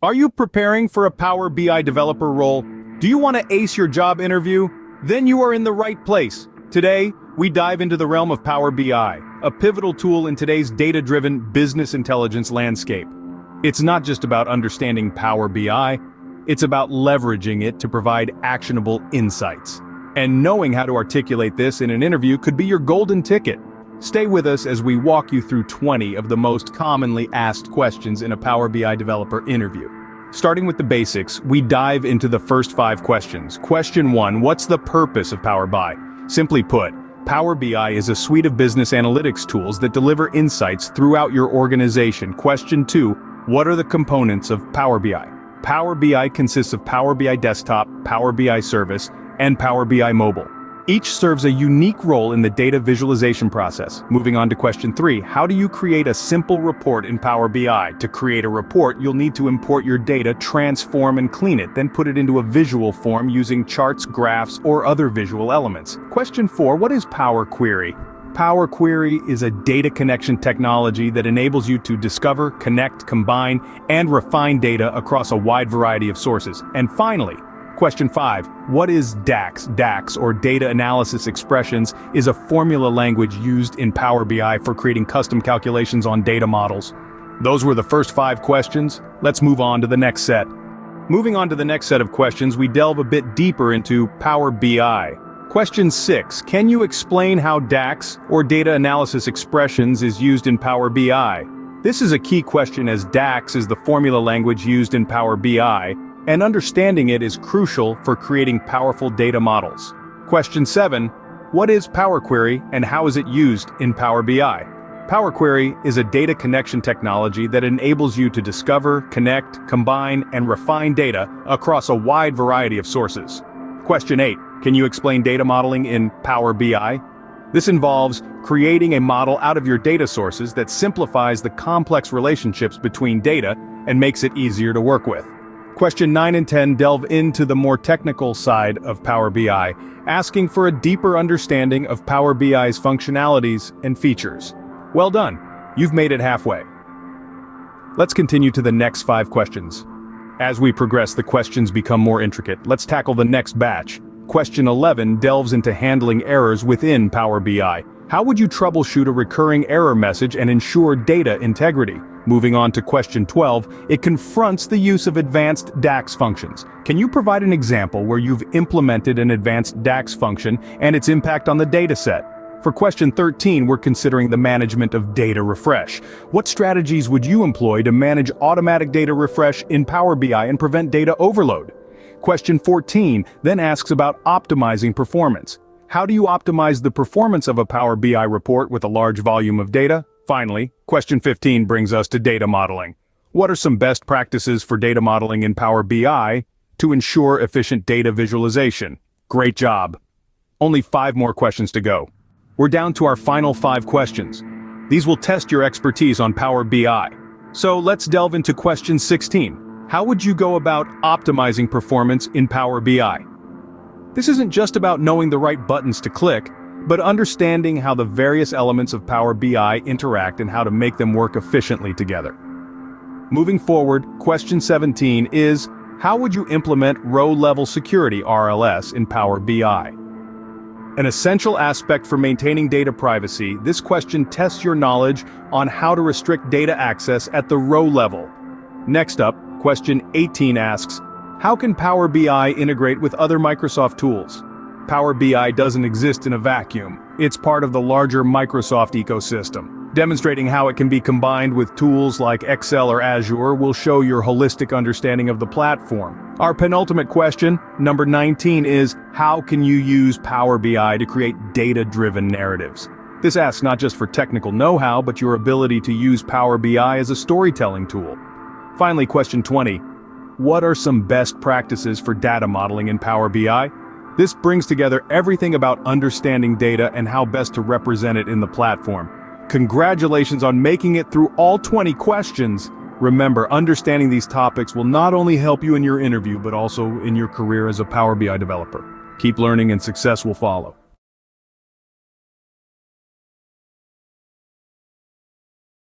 Are you preparing for a Power BI developer role? Do you want to ace your job interview? Then you are in the right place. Today, we dive into the realm of Power BI, a pivotal tool in today's data-driven business intelligence landscape. It's not just about understanding Power BI, it's about leveraging it to provide actionable insights. And knowing how to articulate this in an interview could be your golden ticket. Stay with us as we walk you through 20 of the most commonly asked questions in a Power BI developer interview. Starting with the basics, we dive into the first 5 questions. Question 1, what's the purpose of Power BI? Simply put, Power BI is a suite of business analytics tools that deliver insights throughout your organization. Question 2, what are the components of Power BI? Power BI consists of Power BI Desktop, Power BI Service, and Power BI Mobile. Each serves a unique role in the data visualization process. Moving on to question 3, how do you create a simple report in Power BI? To create a report, you'll need to import your data, transform and clean it, then put it into a visual form using charts, graphs, or other visual elements. Question 4, what is Power Query? Power Query is a data connection technology that enables you to discover, connect, combine, and refine data across a wide variety of sources. And finally, Question 5, what is DAX? DAX, or Data Analysis Expressions, is a formula language used in Power BI for creating custom calculations on data models. Those were the first 5 questions. Let's move on to the next set. Moving on to the next set of questions, we delve a bit deeper into Power BI. Question 6, can you explain how DAX, or Data Analysis Expressions, is used in Power BI? This is a key question as DAX is the formula language used in Power BI, and understanding it is crucial for creating powerful data models. Question 7, what is Power Query and how is it used in Power BI? Power Query is a data connection technology that enables you to discover, connect, combine, and refine data across a wide variety of sources. Question 8, can you explain data modeling in Power BI? This involves creating a model out of your data sources that simplifies the complex relationships between data and makes it easier to work with. Question 9 and 10 delve into the more technical side of Power BI, asking for a deeper understanding of Power BI's functionalities and features. Well done, you've made it halfway. Let's continue to the next 5 questions. As we progress, the questions become more intricate. Let's tackle the next batch. Question 11 delves into handling errors within Power BI. How would you troubleshoot a recurring error message and ensure data integrity? Moving on to question 12, it confronts the use of advanced DAX functions. Can you provide an example where you've implemented an advanced DAX function and its impact on the dataset? For question 13, we're considering the management of data refresh. What strategies would you employ to manage automatic data refresh in Power BI and prevent data overload? Question 14 then asks about optimizing performance. How do you optimize the performance of a Power BI report with a large volume of data? Finally, question 15 brings us to data modeling. What are some best practices for data modeling in Power BI to ensure efficient data visualization? Great job. Only 5 more questions to go. We're down to our final 5 questions. These will test your expertise on Power BI. So let's delve into question 16. How would you go about optimizing performance in Power BI? This isn't just about knowing the right buttons to click, but understanding how the various elements of Power BI interact and how to make them work efficiently together. Moving forward, question 17 is, how would you implement row-level security (RLS) in Power BI? An essential aspect for maintaining data privacy, this question tests your knowledge on how to restrict data access at the row level. Next up, question 18 asks, how can Power BI integrate with other Microsoft tools? Power BI doesn't exist in a vacuum. It's part of the larger Microsoft ecosystem. Demonstrating how it can be combined with tools like Excel or Azure will show your holistic understanding of the platform. Our penultimate question, number 19, is how can you use Power BI to create data-driven narratives? This asks not just for technical know-how, but your ability to use Power BI as a storytelling tool. Finally, question 20, what are some best practices for data modeling in Power BI? This brings together everything about understanding data and how best to represent it in the platform. Congratulations on making it through all 20 questions. Remember, understanding these topics will not only help you in your interview, but also in your career as a Power BI developer. Keep learning and success will follow.